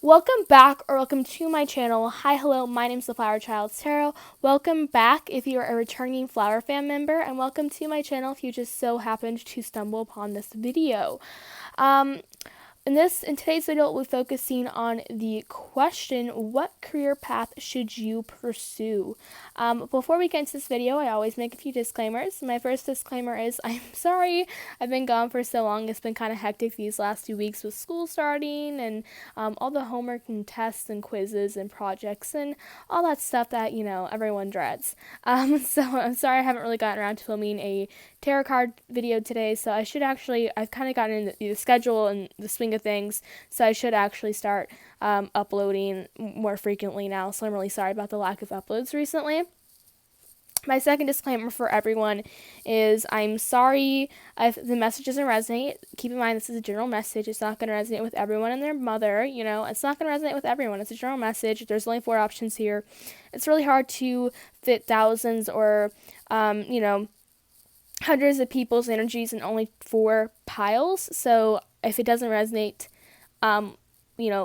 Welcome back or welcome to my channel. Hi, hello, my name's the Flower Child Tarot. Welcome back if you are a returning Flower fan member, and welcome to my channel if you just so happened to stumble upon this video. In today's video, we'll be focusing on the question, what career path should you pursue? Before we get into this video, I always make a few disclaimers. My first disclaimer is, I'm sorry I've been gone for so long. It's been kind of hectic these last 2 weeks with school starting and all the homework and tests and quizzes and projects and all that stuff that, everyone dreads. So I'm sorry I haven't really gotten around to filming a tarot card video today, so I've kind of gotten in the schedule and the swing of things, so I should actually start uploading more frequently now, so I'm really sorry about the lack of uploads recently. My second disclaimer for everyone is I'm sorry if the message doesn't resonate. Keep in mind this is a general message. It's not going to resonate with everyone and their mother. It's not going to resonate with everyone. It's a general message. There's only 4 options here. It's really hard to fit thousands or, hundreds of people's energies in only 4 piles. So if it doesn't resonate,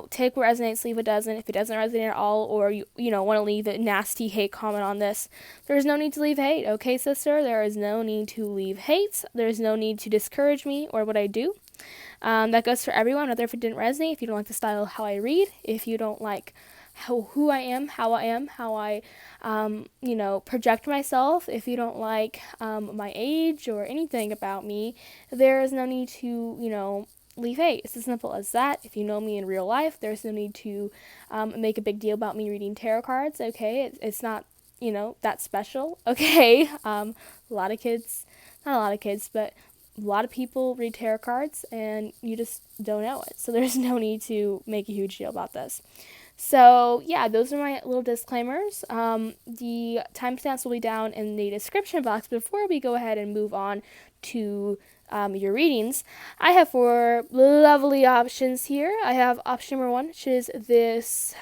take what resonates, leave what doesn't. If it doesn't resonate at all, or you want to leave a nasty hate comment on this, there's no need to leave hate. Okay, sister, there is no need to leave hate. There's no need to discourage me or what I do. That goes for everyone, whether if it didn't resonate, if you don't like the style of how I read, if you don't like who I am, how I project myself, if you don't like my age or anything about me, there is no need to, leave hate. It's as simple as that. If you know me in real life, there's no need to make a big deal about me reading tarot cards, okay? It's not, that special, okay? A lot of kids, not a lot of kids, but a lot of people read tarot cards, and you just don't know it. So there's no need to make a huge deal about this. So, yeah, those are my little disclaimers. The timestamps will be down in the description box. Before we go ahead and move on to your readings, I have 4 lovely options here. I have option number 1, which is this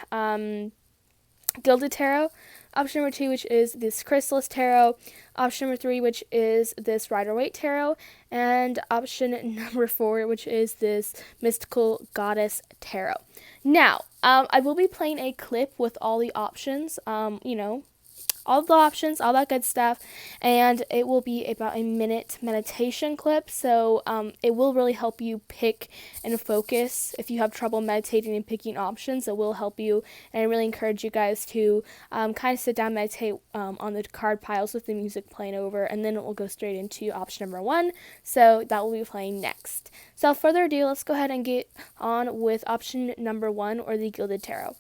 Gilded Tarot. Option number 2, which is this Chrysalis Tarot. Option number 3, which is this Rider-Waite Tarot. And option number 4, which is this Mystical Goddess Tarot. Now, I will be playing a clip with all the options, all the options, all that good stuff, and it will be about a minute meditation clip, so it will really help you pick and focus. If you have trouble meditating and picking options, it will help you, and I really encourage you guys to kind of sit down, meditate on the card piles with the music playing over, and then it will go straight into option number 1, so that will be playing next. So without further ado, let's go ahead and get on with option number 1, or the Gilded Tarot.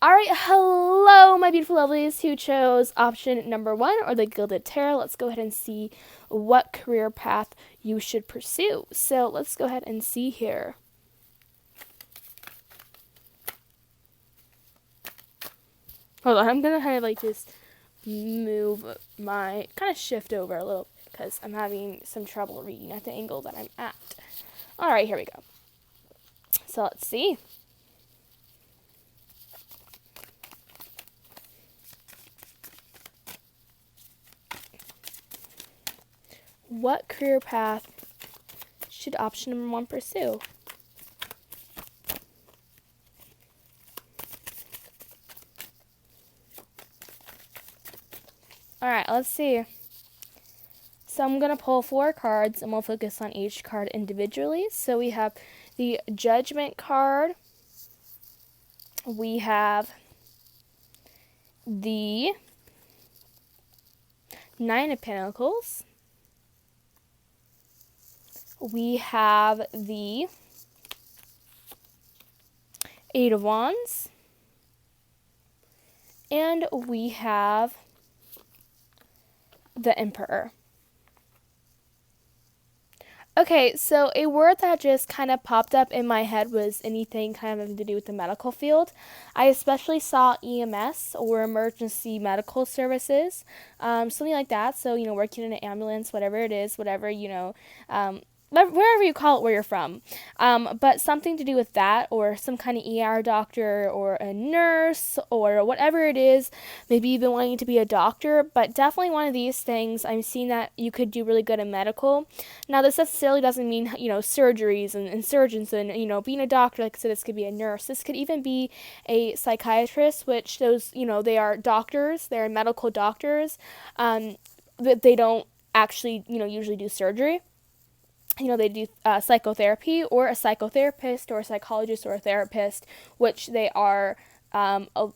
Alright, hello my beautiful lovelies who chose option number 1, or the Gilded Tarot. Let's go ahead and see what career path you should pursue. So let's go ahead and see here. Hold on, I'm going to kind of just move kind of shift over a little bit because I'm having some trouble reading at the angle that I'm at. Alright, here we go. So let's see. What career path should option number 1 pursue? Alright, let's see. So I'm going to pull 4 cards and we'll focus on each card individually. So we have the Judgment card. We have the 9 of Pentacles. We have the 8 of Wands. And we have the Emperor. Okay, so a word that just kind of popped up in my head was anything kind of having to do with the medical field. I especially saw EMS, or emergency medical services, something like that. So, working in an ambulance, whatever it is, whatever, wherever you call it where you're from. But something to do with that, or some kind of ER doctor, or a nurse, or whatever it is. Maybe you've been wanting to be a doctor, but definitely one of these things, I'm seeing that you could do really good in medical. Now, this necessarily doesn't mean, surgeries and surgeons and, being a doctor. Like I said, this could be a nurse. This could even be a psychiatrist, which those, they are doctors. They're medical doctors. But they don't actually, usually do surgery. They do psychotherapy, or a psychotherapist, or a psychologist, or a therapist, which they are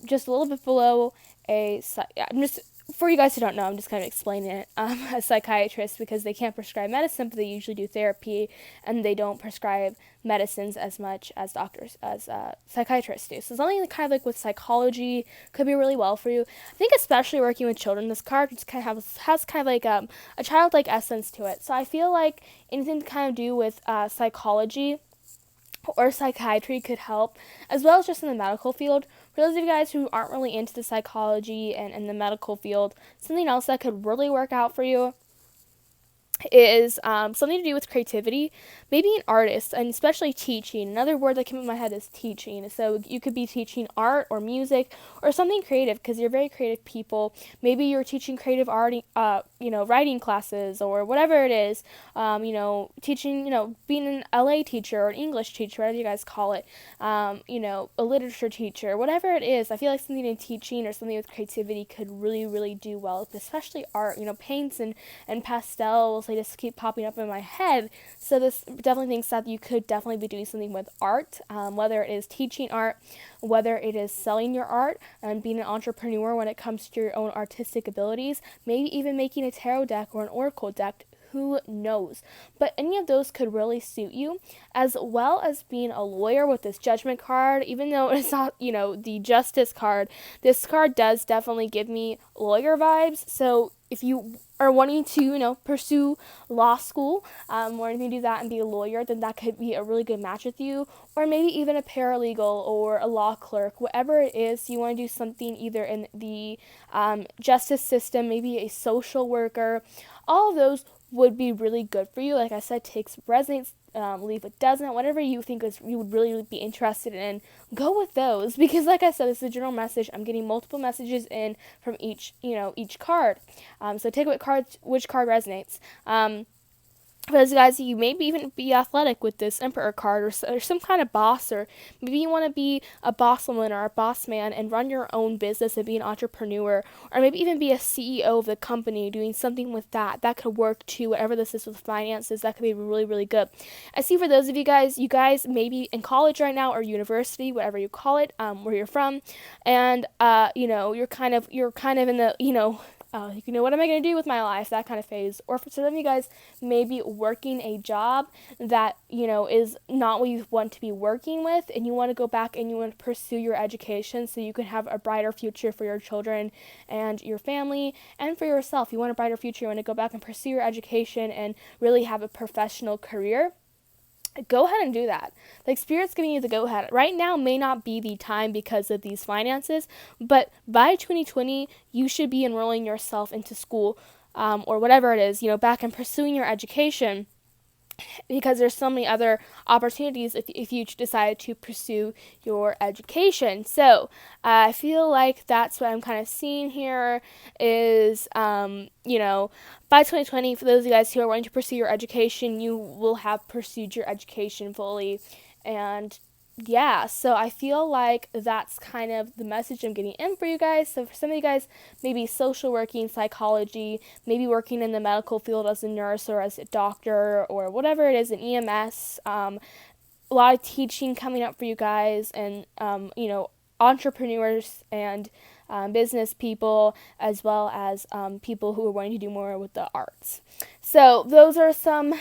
just a little bit below I'm just, for you guys who don't know, I'm just kind of explaining it, a psychiatrist, because they can't prescribe medicine, but they usually do therapy, and they don't prescribe medicines as much as doctors, as psychiatrists do. So something kind of like with psychology could be really well for you. I think especially working with children, this card just kind of has kind of like a childlike essence to it. So I feel like anything to kind of do with psychology or psychiatry could help, as well as just in the medical field. For those of you guys who aren't really into the psychology and the medical field, something else that could really work out for you is something to do with creativity, maybe an artist, and especially teaching. Another word that came in my head is teaching. So you could be teaching art or music or something creative, because you're very creative people. Maybe you're teaching creative art, writing classes, or whatever it is, teaching, being an LA teacher or an English teacher, whatever you guys call it, a literature teacher, whatever it is. I feel like something in teaching or something with creativity could really, really do well, especially art, paints and pastels. They just keep popping up in my head. So this definitely thinks that you could definitely be doing something with art, whether it is teaching art, whether it is selling your art and being an entrepreneur when it comes to your own artistic abilities, maybe even making a tarot deck or an oracle deck. Who knows? But any of those could really suit you, as well as being a lawyer with this Judgment card. Even though it's not, the Justice card, this card does definitely give me lawyer vibes. So if you are wanting to, pursue law school, or anything to do that and be a lawyer, then that could be a really good match with you. Or maybe even a paralegal or a law clerk, whatever it is, you want to do something either in the justice system, maybe a social worker. All of those would be really good for you. Like I said, takes resonates, leave what doesn't, whatever you think you would really be interested in, go with those, because like I said, this is a general message. I'm getting multiple messages in from each card. So take which card resonates. For those guys, you maybe even be athletic with this Emperor card, or some kind of boss, or maybe you want to be a boss woman or a boss man and run your own business and be an entrepreneur, or maybe even be a CEO of the company, doing something with that. That could work too, whatever this is with finances. That could be really, really good. I see for those of you guys may be in college right now, or university, whatever you call it, where you're from, and you're kind of in the what am I going to do with my life, that kind of phase. Or for some of you guys, maybe working a job that, is not what you want to be working with, and you want to go back and you want to pursue your education so you can have a brighter future for your children and your family and for yourself. You want a brighter future, you want to go back and pursue your education and really have a professional career. Go ahead and do that. Like, Spirit's giving you the go ahead. Right now may not be the time because of these finances, but by 2020, you should be enrolling yourself into school, or whatever it is, back and pursuing your education, because there's so many other opportunities if you decide to pursue your education. So I feel like that's what I'm kind of seeing here is, by 2020, for those of you guys who are wanting to pursue your education, you will have pursued your education fully. And yeah, so I feel like that's kind of the message I'm getting in for you guys. So for some of you guys, maybe social working, psychology, maybe working in the medical field as a nurse or as a doctor or whatever it is, in EMS, a lot of teaching coming up for you guys, and entrepreneurs and business people, as well as people who are wanting to do more with the arts. So those are some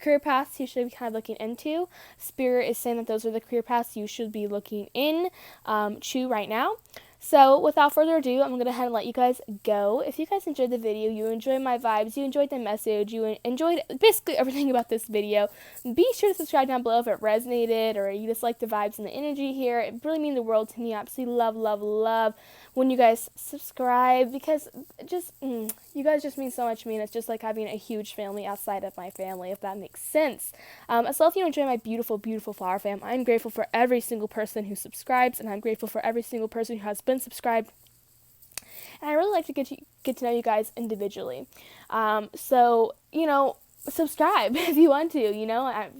career paths you should be kind of looking into. Spirit is saying that those are the career paths you should be looking to right now. So without further ado, I'm going to go ahead and let you guys go. If you guys enjoyed the video, you enjoyed my vibes, you enjoyed the message, you enjoyed basically everything about this video, be sure to subscribe down below if it resonated or you just like the vibes and the energy here. It really means the world to me. I absolutely love, love, love when you guys subscribe, because you guys just mean so much to me, and it's just like having a huge family outside of my family, if that makes sense. As well, if you enjoy my beautiful, beautiful flower fam, I'm grateful for every single person who subscribes, and I'm grateful for every single person who has been subscribed. And I really like to get to know you guys individually. So, subscribe if you want to,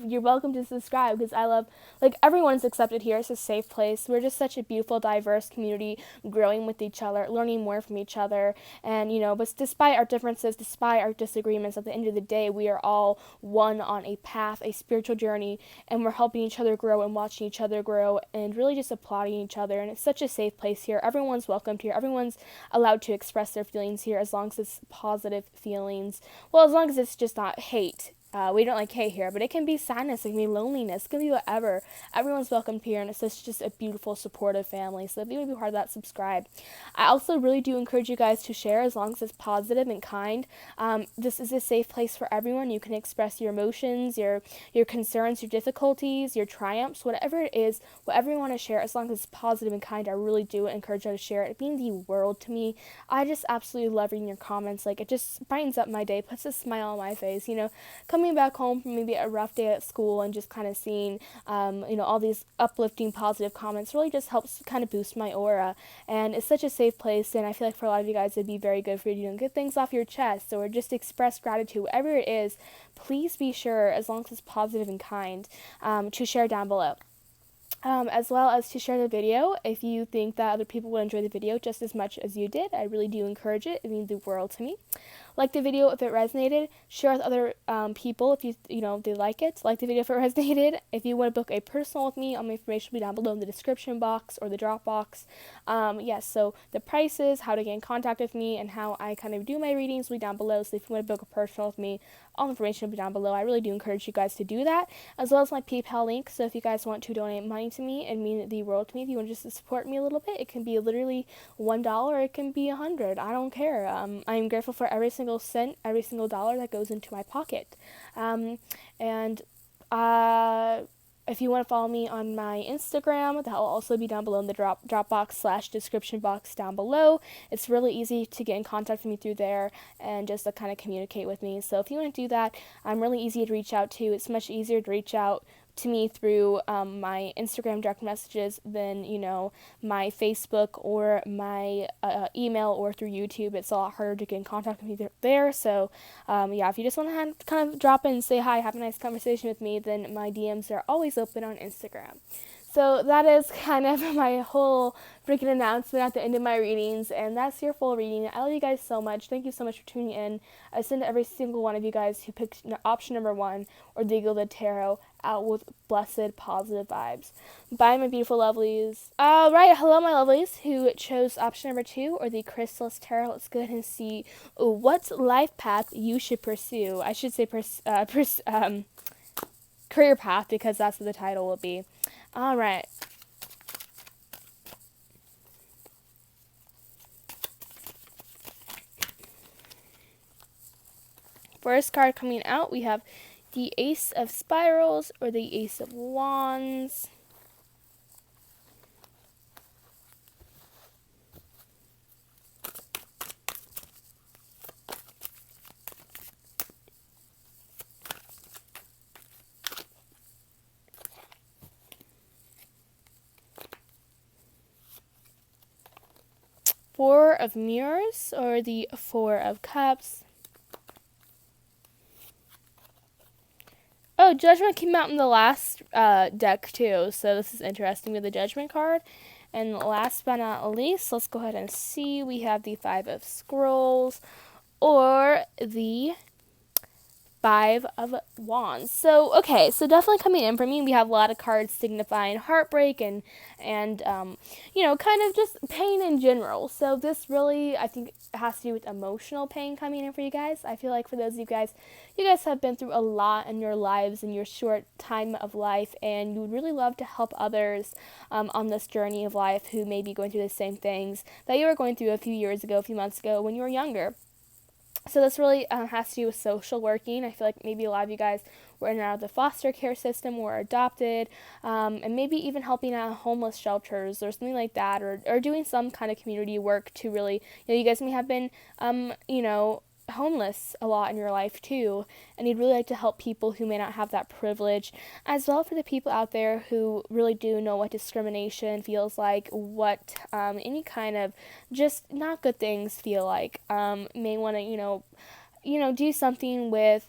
you're welcome to subscribe, because I love, like, everyone's accepted here. It's a safe place. We're just such a beautiful, diverse community, growing with each other, learning more from each other, and, but despite our differences, despite our disagreements, at the end of the day, we are all one on a path, a spiritual journey, and we're helping each other grow and watching each other grow and really just applauding each other. And it's such a safe place here. Everyone's welcomed here. Everyone's allowed to express their feelings here, as long as it's positive feelings. Well, as long as it's just not hate. We don't like hate here, but it can be sadness, it can be loneliness, it can be whatever. Everyone's welcome here, and it's just a beautiful, supportive family. So if you want to be part of that, subscribe. I also really do encourage you guys to share, as long as it's positive and kind. This is a safe place for everyone. You can express your emotions, your concerns, your difficulties, your triumphs, whatever it is, whatever you want to share, as long as it's positive and kind. I really do encourage you to share it. It means the world to me. I just absolutely love reading your comments. Like, it just brightens up my day, puts a smile on my face. Coming back home from maybe a rough day at school and just kind of seeing, all these uplifting, positive comments really just helps kind of boost my aura. And it's such a safe place, and I feel like for a lot of you guys, it'd be very good for you to get things off your chest or just express gratitude, whatever it is. Please be sure, as long as it's positive and kind, to share down below. As well as to share the video if you think that other people will enjoy the video just as much as you did. I really do encourage it. It means the world to me. Like the video if it resonated. Share with other people if if they like it. Like the video if it resonated. If you want to book a personal with me, all my information will be down below in the description box or the drop box. Yes, so the prices, how to get in contact with me, and how I kind of do my readings will be down below. So if you want to book a personal with me, all the information will be down below. I really do encourage you guys to do that, as well as my PayPal link. So if you guys want to donate money to me and mean the world to me, if you want just to support me a little bit, it can be literally $1 or it can be 100. I don't care. I'm grateful for every single cent, every single dollar that goes into my pocket. And if you want to follow me on my Instagram, that will also be down below in the Dropbox/description box down below. It's really easy to get in contact with me through there and just to kind of communicate with me. So if you want to do that, I'm really easy to reach out to. It's much easier to reach out to me through my Instagram direct messages than my Facebook or my email or through YouTube. It's a lot harder to get in contact with me there. So if you just want to kind of drop in and say hi, have a nice conversation with me, then my DMs are always open on Instagram. So that is kind of my whole freaking announcement at the end of my readings, and that's your full reading. I love you guys so much. Thank you so much for tuning in. I send every single one of you guys who picked option number 1 or the Gilded Tarot out with blessed, positive vibes. Bye, my beautiful lovelies. All right, hello, my lovelies who chose option number 2 or the Chrysalis Tarot. Let's go ahead and see what life path you should pursue. I should say career path, because that's what the title will be. All right. First card coming out, we have the Ace of Spirals or the Ace of Wands. Four of Mirrors or the Four of Cups. Oh, Judgment came out in the last deck too, so this is interesting with the Judgment card. And last but not least, let's go ahead and see. We have the Five of Scrolls or the Five of Wands. So, okay, so definitely coming in for me, we have a lot of cards signifying heartbreak and kind of just pain in general. So this really, I think, has to do with emotional pain coming in for you guys. I feel like for those of you guys have been through a lot in your lives in your short time of life, and you would really love to help others on this journey of life who may be going through the same things that you were going through a few years ago, a few months ago when you were younger. So this really has to do with social working. I feel like maybe a lot of you guys were in and out of the foster care system or adopted, and maybe even helping out homeless shelters or something like that, or doing some kind of community work to really, you guys may have been, homeless a lot in your life too, and you'd really like to help people who may not have that privilege, as well for the people out there who really do know what discrimination feels like, what any kind of just not good things feel like, may want to do something with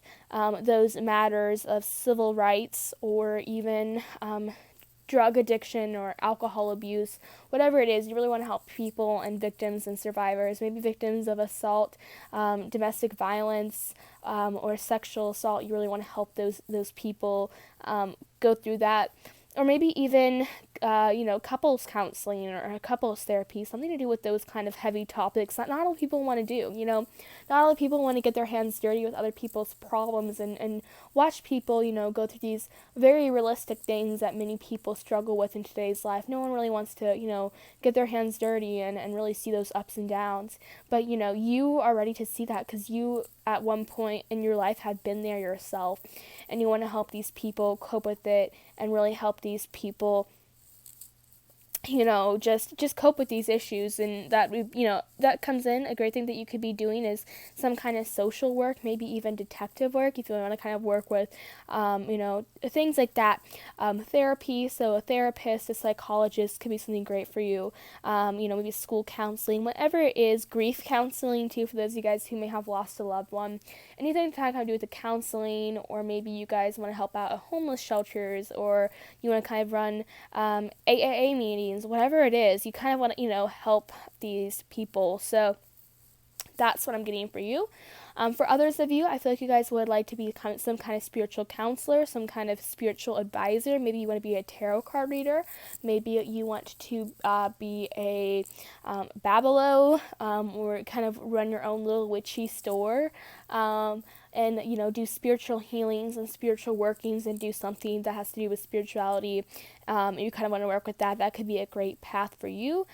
those matters of civil rights, or even drug addiction or alcohol abuse, whatever it is. You really want to help people and victims and survivors, maybe victims of assault, domestic violence, or sexual assault. You really want to help those people go through that. Or maybe even, couples counseling or couples therapy, something to do with those kind of heavy topics that not all people want to do, Not all people want to get their hands dirty with other people's problems and watch people, go through these very realistic things that many people struggle with in today's life. No one really wants to, get their hands dirty and really see those ups and downs. But, you are ready to see that because you, at one point in your life, had been there yourself. And you want to help these people cope with it and really help these people just cope with these issues. And that comes in. A great thing that you could be doing is some kind of social work, maybe even detective work, if you want to kind of work with, things like that. Therapy, so a therapist, a psychologist could be something great for you. Maybe school counseling, whatever it is, grief counseling too, for those of you guys who may have lost a loved one. Anything to kind of do with the counseling, or maybe you guys want to help out at homeless shelters, or you want to kind of run AAA meetings, whatever it is, you kind of want to, help these people. So that's what I'm getting for you. For others of you, I feel like you guys would like to be some kind of spiritual counselor, some kind of spiritual advisor. Maybe you want to be a tarot card reader. Maybe you want to be a babalo, or kind of run your own little witchy store. And, do spiritual healings and spiritual workings and do something that has to do with spirituality. You kind of want to work with that. That could be a great path for you.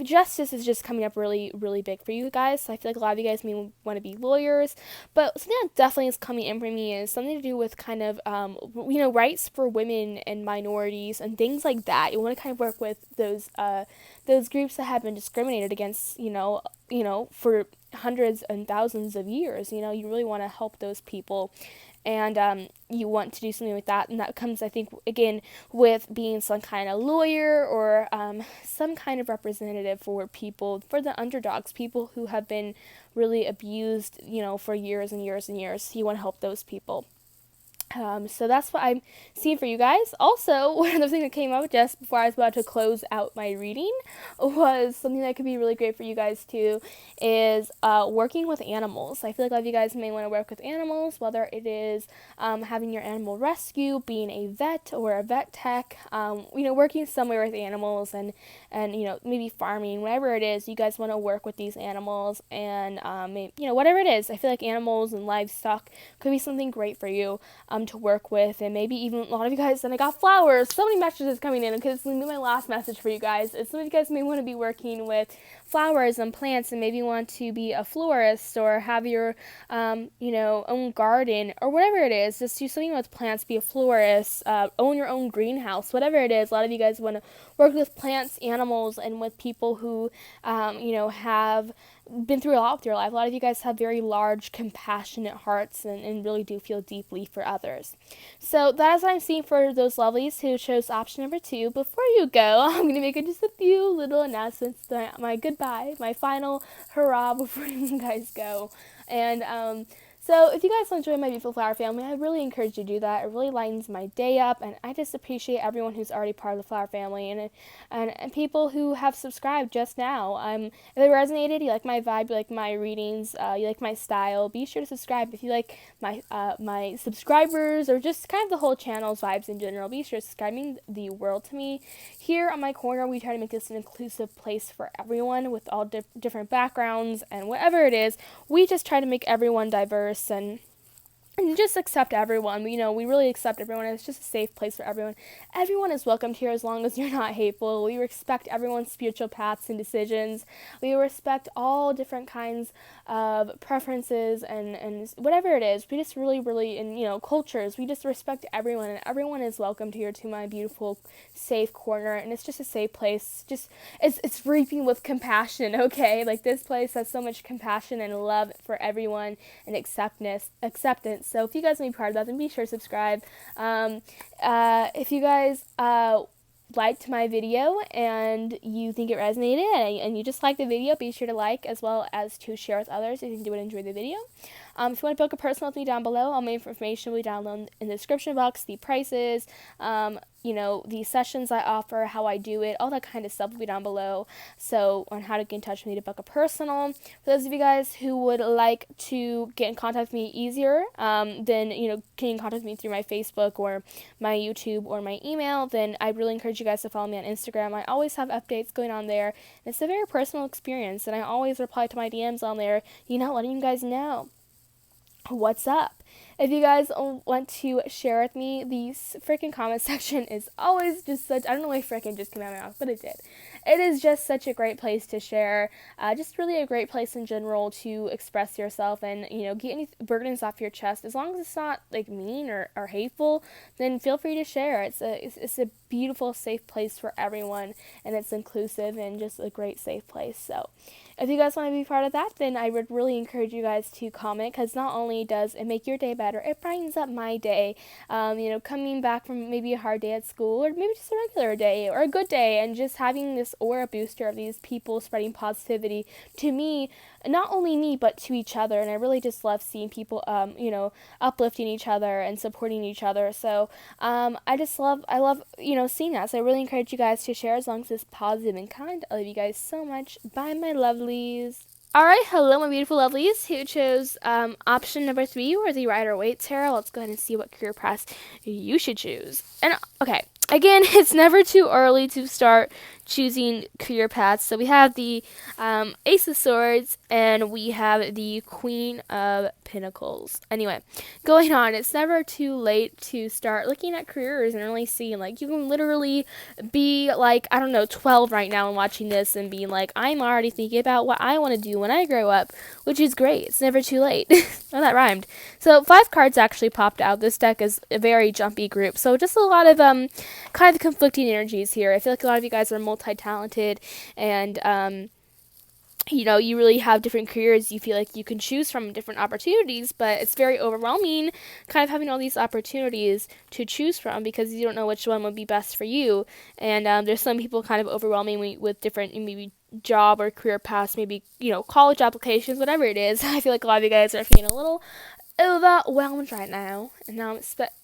Justice is just coming up really, really big for you guys. So I feel like a lot of you guys may want to be lawyers. But something that definitely is coming in for me is something to do with kind of, rights for women and minorities and things like that. You want to kind of work with those groups that have been discriminated against, for hundreds and thousands of years. You really want to help those people, and you want to do something with that. And that comes, I think, again, with being some kind of lawyer or some kind of representative for people, for the underdogs, people who have been really abused, for years and years and years. You want to help those people. So that's what I'm seeing for you guys. Also, one other thing that came up just before I was about to close out my reading was something that could be really great for you guys too, is working with animals. I feel like a lot of you guys may want to work with animals, whether it is having your animal rescue, being a vet or a vet tech, working somewhere with animals and maybe farming, whatever it is. You guys want to work with these animals and whatever it is. I feel like animals and livestock could be something great for you to work with. And maybe even a lot of you guys, and I got flowers, so many messages coming in, because it's going to be my last message for you guys. Some of you guys may want to be working with flowers and plants, and maybe want to be a florist or have your own garden or whatever it is. Just do something with plants, be a florist, own your own greenhouse, whatever it is. A lot of you guys want to work with plants, animals, and with people who have been through a lot with your life. A lot of you guys have very large, compassionate hearts and really do feel deeply for others. So that is what I'm seeing for those lovelies who chose option number 2. Before you go, I'm going to make just a few little announcements, my goodbye, my final hurrah before you guys go. And So if you guys enjoy my beautiful flower family, I really encourage you to do that. It really lightens my day up, and I just appreciate everyone who's already part of the flower family and people who have subscribed just now. If it resonated, you like my vibe, you like my readings, you like my style, be sure to subscribe. If you like my subscribers or just kind of the whole channel's vibes in general, be sure to subscribe. It means the world to me. Here on my corner, we try to make this an inclusive place for everyone with all different backgrounds and whatever it is. We just try to make everyone diverse and just accept everyone. We really accept everyone. It's just a safe place for everyone. Everyone is welcomed here as long as you're not hateful. We respect everyone's spiritual paths and decisions. We respect all different kinds of preferences and whatever it is. We just really, and cultures. We just respect everyone, and everyone is welcomed here to my beautiful, safe corner. And it's just a safe place. It's reaping with compassion, okay? Like, this place has so much compassion and love for everyone and acceptance. So if you guys want to be part of that, then be sure to subscribe. If you guys liked my video and you think it resonated and you just like the video, be sure to like as well as to share with others if you would enjoy the video. If you want to book a personal with me down below, all my information will be down in the description box, the prices, the sessions I offer, how I do it, all that kind of stuff will be down below. So on how to get in touch with me to book a personal. For those of you guys who would like to get in contact with me easier, then, get in contact with me through my Facebook or my YouTube or my email, then I really encourage you guys to follow me on Instagram. I always have updates going on there. And it's a very personal experience, and I always reply to my DMs on there, letting you guys know what's up. If you guys want to share with me, the freaking comment section is always just such, I don't know why freaking just came out of my mouth, but it did. It is just such a great place to share, just really a great place in general to express yourself and, get any burdens off your chest. As long as it's not, like, mean or hateful, then feel free to share. It's a beautiful, safe place for everyone, and it's inclusive and just a great, safe place. So if you guys want to be part of that, then I would really encourage you guys to comment, because not only does it make your day better, it brightens up my day. Coming back from maybe a hard day at school, or maybe just a regular day or a good day, and just having this aura booster of these people spreading positivity to me, not only me, but to each other. And I really just love seeing people, uplifting each other and supporting each other. So I love, seeing that. So I really encourage you guys to share as long as it's positive and kind. I love you guys so much. Bye, my lovelies. Alright, hello my beautiful lovelies who chose option number 3, or the Rider-Waite tarot. Let's go ahead and see what career path you should choose. And okay, again, it's never too early to start choosing career paths. So we have the Ace of Swords, and we have the Queen of Pentacles. Anyway, going on, it's never too late to start looking at careers and really seeing, like, you can literally be, like, 12 right now and watching this and being like, I'm already thinking about what I want to do when I grow up, which is great. It's never too late. Oh, that rhymed. So 5 cards actually popped out. This deck is a very jumpy group. So just a lot of kind of conflicting energies here. I feel like a lot of you guys are multi-talented, and you really have different careers you feel like you can choose from, different opportunities, but it's very overwhelming kind of having all these opportunities to choose from, because you don't know which one would be best for you. And there's some people kind of overwhelming with different maybe job or career paths, maybe college applications, whatever it is. I feel like a lot of you guys are feeling a little overwhelmed right now. And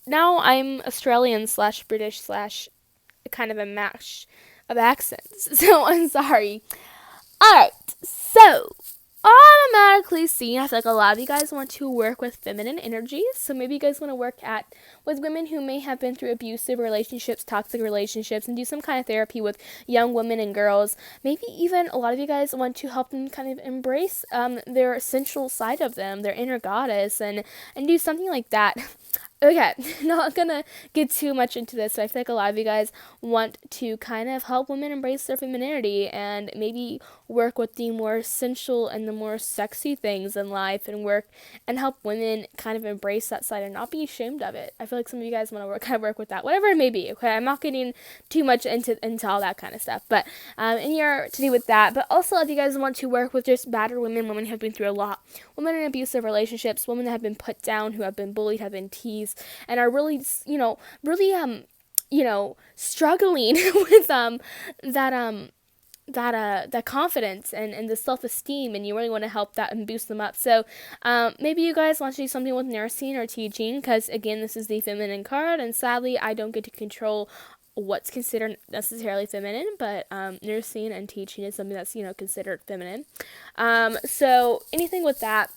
now I'm Australian / British / kind of a mash of accents, so I'm sorry. Alright, so automatically seeing, I feel like a lot of you guys want to work with feminine energies. So maybe you guys want to work with women who may have been through abusive relationships, toxic relationships, and do some kind of therapy with young women and girls. Maybe even a lot of you guys want to help them kind of embrace their sensual side of them, their inner goddess, and do something like that. Okay, not gonna get too much into this, but I feel like a lot of you guys want to kind of help women embrace their femininity and maybe work with the more sensual and the more sexy things in life, and work and help women kind of embrace that side and not be ashamed of it. I feel like some of you guys want to work with that, whatever it may be. Okay, I'm not getting too much into all that kind of stuff, but in here to do with that. But also, if you guys want to work with just battered women who have been through a lot, women in abusive relationships, women that have been put down, who have been bullied, have been teased, and are really, struggling with that confidence and the self-esteem, and you really want to help that and boost them up. So maybe you guys want to do something with nursing or teaching, because again, this is the feminine card, and sadly I don't get to control what's considered necessarily feminine, but nursing and teaching is something that's considered feminine. So anything with that,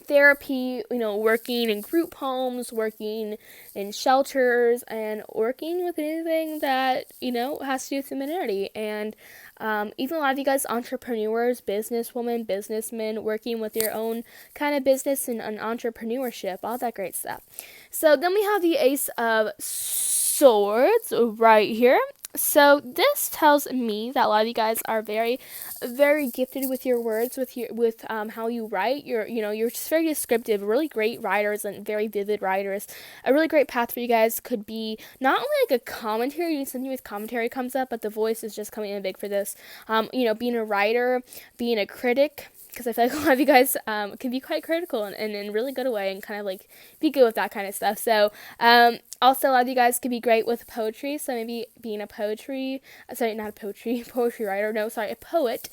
therapy, working in group homes, working in shelters, and working with anything that, has to do with femininity. And even a lot of you guys, entrepreneurs, businesswomen, businessmen, working with your own kind of business and entrepreneurship, all that great stuff. So then we have the Ace of Swords right here. So this tells me that a lot of you guys are very, very gifted with your words, with how you write. You're just very descriptive, really great writers and very vivid writers. A really great path for you guys could be not only like a commentary, something with commentary comes up, but the voice is just coming in big for this. Being a writer, being a critic, because I feel like a lot of you guys can be quite critical and in a really good way, and kind of like be good with that kind of stuff. So also, a lot of you guys could be great with poetry, so maybe being a poetry writer, a poet,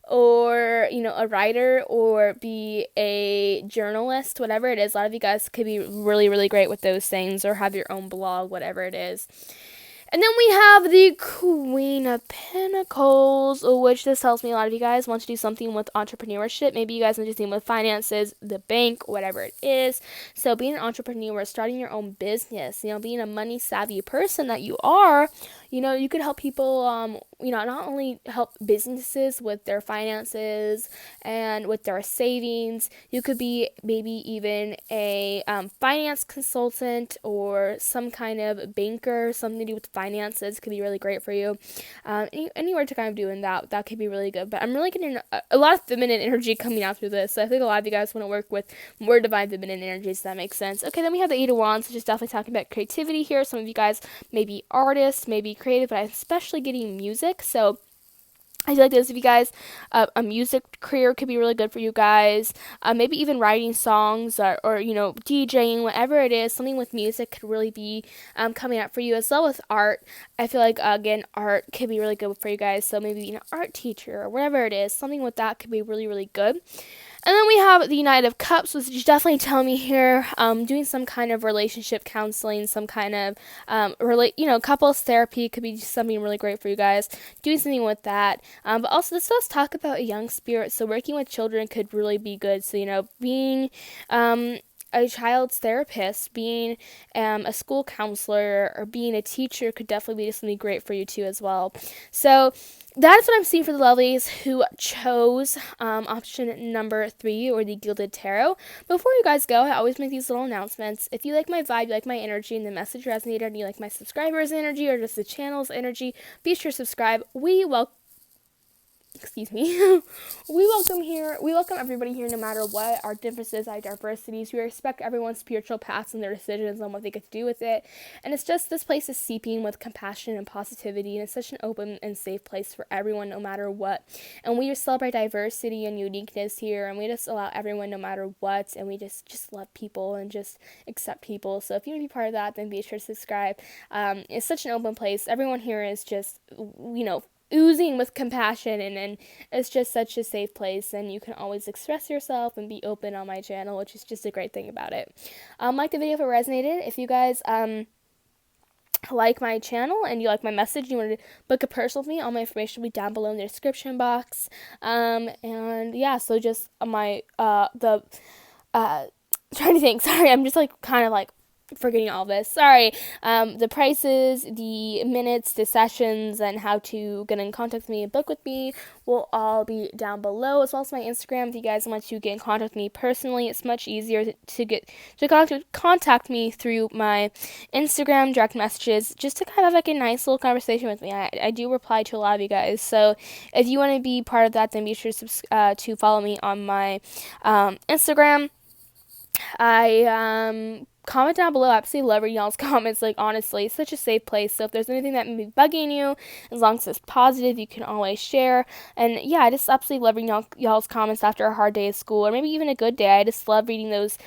or, a writer, or be a journalist, whatever it is. A lot of you guys could be really, really great with those things, or have your own blog, whatever it is. And then we have the Queen of Pentacles, which this tells me a lot of you guys want to do something with entrepreneurship. Maybe you guys want to do something with finances, the bank, whatever it is. So being an entrepreneur, starting your own business, being a money savvy person that you are, you could help people, not only help businesses with their finances and with their savings. You could be maybe even a finance consultant, or some kind of banker, something to do with finances could be really great for you. Anywhere to kind of doing that could be really good. But I'm really getting a lot of feminine energy coming out through this. So I think a lot of you guys want to work with more divine feminine energies, if that makes sense. Okay, then we have the Eight of Wands, which is definitely talking about creativity here. Some of you guys may be artists, may be creative, but I'm especially getting music. So I feel like those of you guys, a music career could be really good for you guys. Maybe even writing songs, or DJing, whatever it is. Something with music could really be coming up for you, as well with art. I feel like, again, art could be really good for you guys. So maybe being an art teacher, or whatever it is. Something with that could be really, really good. And then we have the Knight of Cups, which is definitely telling me here, doing some kind of relationship counseling, some kind of, couples therapy could be something really great for you guys. Doing something with that. But also, this does talk about a young spirit, so working with children could really be good. So, being a child's therapist, being a school counselor, or being a teacher could definitely be something great for you too as well. So that is what I'm seeing for the lovelies who chose option number 3, or the Gilded Tarot. Before you guys go, I always make these little announcements. If you like my vibe, you like my energy, and the message resonated, and you like my subscribers' energy, or just the channel's energy, be sure to subscribe. We welcome we welcome everybody here, no matter what our differences, our diversities. We respect everyone's spiritual paths and their decisions on what they get to do with it. And it's just, this place is seeping with compassion and positivity, and it's such an open and safe place for everyone, no matter what. And we just celebrate diversity and uniqueness here, and we just allow everyone, no matter what, and we just love people and just accept people. So if you want to be part of that, then be sure to subscribe. It's such an open place. Everyone here is just, oozing with compassion, and it's just such a safe place, and you can always express yourself and be open on my channel, which is just a great thing about it. Like the video if it resonated. If you guys like my channel and you like my message, you want to book a personal with me, all my information will be down below in the description box. And yeah, so just my trying to think, sorry, I'm just like kind of like forgetting all this. Sorry. The prices, the minutes, the sessions, and how to get in contact with me and book with me will all be down below, as well as my Instagram. If you guys want to get in contact with me personally, it's much easier to contact me through my Instagram direct messages, just to kind of have like a nice little conversation with me. I do reply to a lot of you guys, so if you want to be part of that, then be sure to follow me on my Instagram. I comment down below. I absolutely love reading y'all's comments. Like, honestly, it's such a safe place. So if there's anything that may be bugging you, as long as it's positive, you can always share. And yeah, I just absolutely love reading y'all's comments after a hard day of school, or maybe even a good day. I just love reading those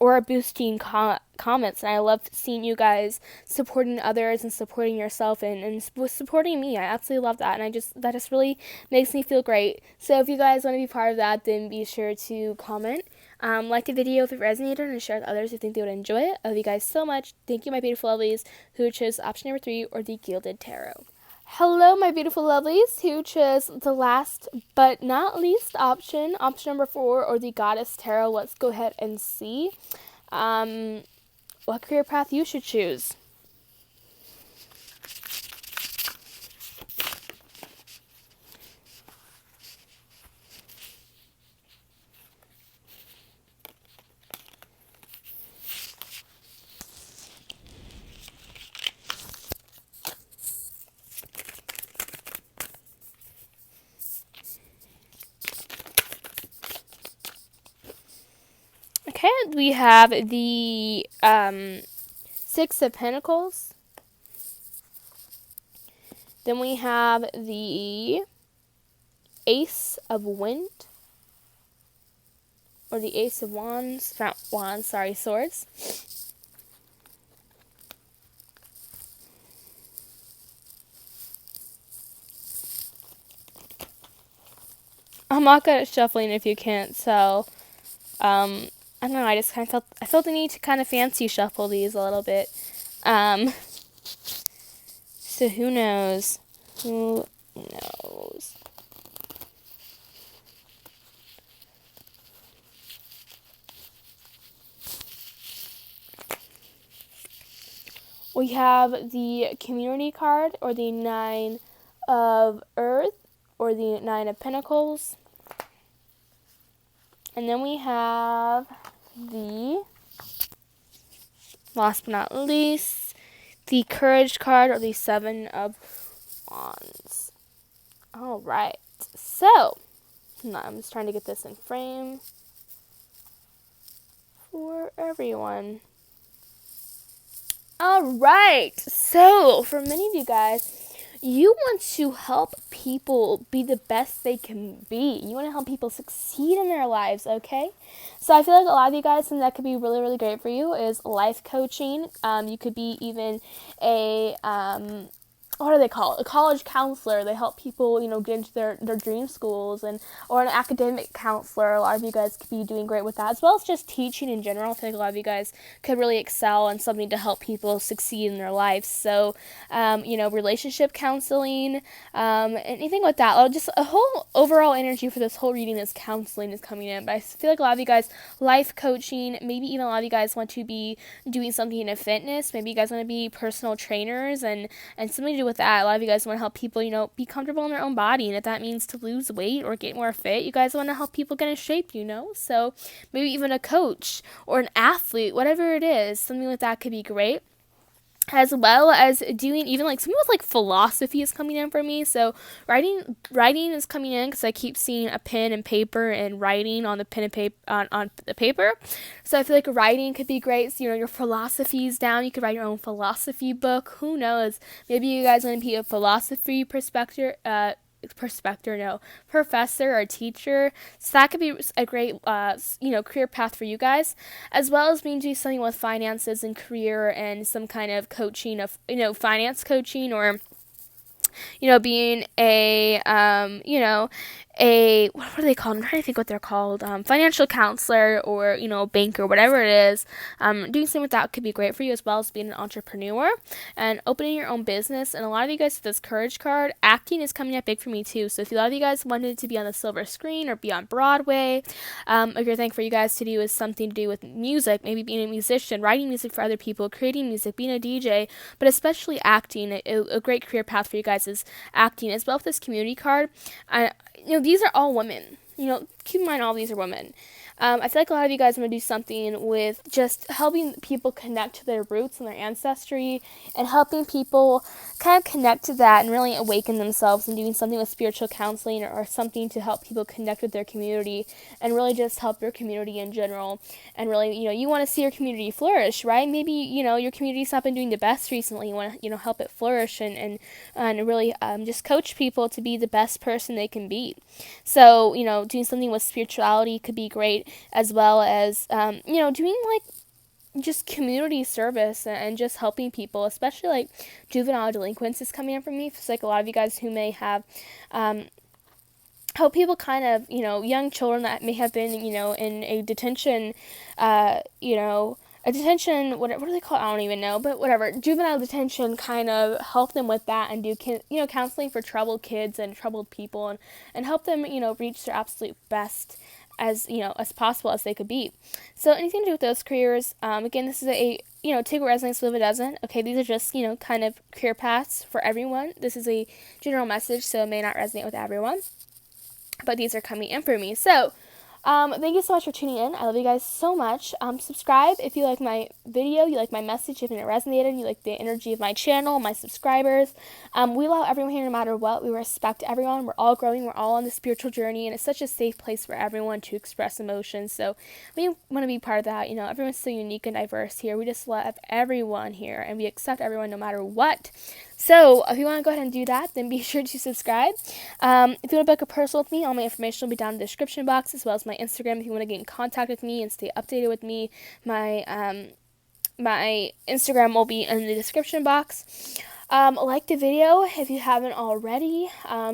aura boosting comments, and I love seeing you guys supporting others and supporting yourself and supporting me. I absolutely love that, and that just really makes me feel great. So if you guys want to be part of that, then be sure to comment. Like the video if it resonated, and share with others who think they would enjoy it. I love you guys so much. Thank you, my beautiful lovelies, who chose option number 3 or the Gilded Tarot. Hello, my beautiful lovelies, who chose the last but not least option number 4 or the Goddess Tarot. Let's go ahead and see what career path you should choose. Okay, we have the 6 of Pentacles. Then we have the Ace of Wind, or the Ace of Wands, not Wands, sorry, Swords. I'm not good at shuffling if you can't tell. I don't know, I felt the need to kind of fancy shuffle these a little bit. So who knows? Who knows? We have the Community card, or the 9 of Earth, or the 9 of Pentacles. And then we have the, last but not least, the Courage card, or the 7 of Wands. Alright, so, I'm just trying to get this in frame for everyone. Alright, so, for many of you guys, you want to help people be the best they can be. You want to help people succeed in their lives, okay? So I feel like a lot of you guys, something that could be really, really great for you is life coaching. You could be even a, what do they call it? A college counselor. They help people, get into their dream schools, or an academic counselor. A lot of you guys could be doing great with that, as well as just teaching in general. I feel like a lot of you guys could really excel in something to help people succeed in their lives. So, relationship counseling, anything with that. Just a whole overall energy for this whole reading is counseling is coming in. But I feel like a lot of you guys, life coaching, maybe even a lot of you guys want to be doing something in fitness. Maybe you guys want to be personal trainers and something to do with that. A lot of you guys want to help people, be comfortable in their own body. And if that means to lose weight or get more fit, you guys want to help people get in shape, So maybe even a coach or an athlete, whatever it is, something like that could be great. As well as doing even something with philosophy is coming in for me. So writing is coming in because I keep seeing a pen and paper and writing on the pen and paper on the paper. So I feel like writing could be great. So your philosophies down. You could write your own philosophy book. Who knows? Maybe you guys want to be a philosophy professor or teacher. So that could be a great, career path for you guys, as well as being doing something with finances and career and some kind of coaching of, finance coaching, or, being what are they called? I'm trying to think what they're called. Financial counselor, or, banker, whatever it is. Doing something with that could be great for you, as well as being an entrepreneur and opening your own business. And a lot of you guys with this Courage card, acting is coming up big for me too. So if a lot of you guys wanted to be on the silver screen or be on Broadway, a great thing for you guys to do is something to do with music, maybe being a musician, writing music for other people, creating music, being a DJ, but especially acting. A great career path for you guys is acting. As well with this Community card, these are all women. Keep in mind all these are women. I feel like a lot of you guys want to do something with just helping people connect to their roots and their ancestry, and helping people kind of connect to that and really awaken themselves, and doing something with spiritual counseling, or something to help people connect with their community and really just help your community in general. And really, you want to see your community flourish, right? Maybe, your community's not been doing the best recently. You want to, help it flourish, and really just coach people to be the best person they can be. So, doing something with spirituality could be great, as well as, doing like just community service, and just helping people, especially like juvenile delinquents is coming up for me. It's like a lot of you guys who may have help people kind of, young children that may have been, in a detention, a detention, what do they call it? I don't even know, but whatever, juvenile detention, kind of help them with that, and do, counseling for troubled kids and troubled people, and help them, reach their absolute best as possible as they could be. So anything to do with those careers, again, this is take what resonates, leave it doesn't. Okay, these are just, kind of career paths for everyone. This is a general message, so it may not resonate with everyone, but these are coming in for me. So, thank you so much for tuning in. I love you guys so much. Subscribe if you like my video, you like my message, if it resonated, you like the energy of my channel, my subscribers. We love everyone here no matter what. We respect everyone. We're all growing. We're all on the spiritual journey, and it's such a safe place for everyone to express emotions. So we want to be part of that. Everyone's so unique and diverse here. We just love everyone here, and we accept everyone no matter what. So if you want to go ahead and do that, then be sure to subscribe. If you want to book a personal with me, all my information will be down in the description box, as well as my Instagram if you want to get in contact with me and stay updated with me. My Instagram will be in the description box. Like the video if you haven't already.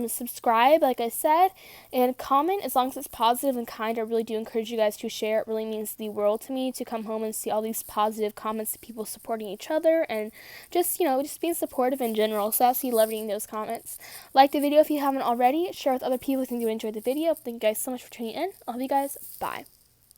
Subscribe, like I said, and comment as long as it's positive and kind. I really do encourage you guys to share. It really means the world to me to come home and see all these positive comments of people supporting each other, and just being supportive in general. So I absolutely love reading those comments. Like the video if you haven't already. Share with other people who think you enjoyed the video. Thank you guys so much for tuning in. I love you guys. Bye.